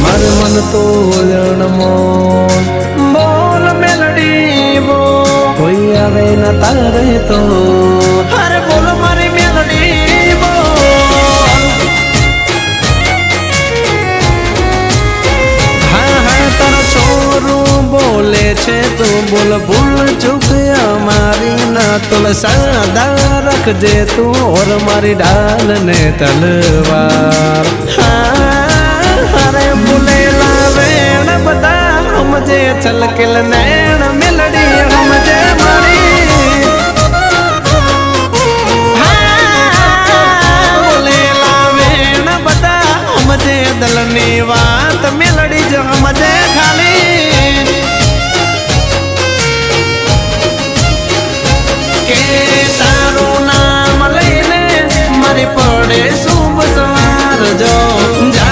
માર મન તો જણમોન બોલ મેલડી બોલ કોઈ આવે ના તારે તો અરે બોલ મારી મેલડી બોલ હા હા તારો છોરું બોલે છે તું બોલ ભૂલ ચૂક અમારી ના તુલ સાદા રાખજે તું ઓર મારી ડાલ ને તલવાર અરે બોલેલા વેણ બધા સમજે છલકેલ નૈણ મેલડી સમજે મારી બોલેલા વેણ બધા સમજે દલની વાત મેલડી જ સમજે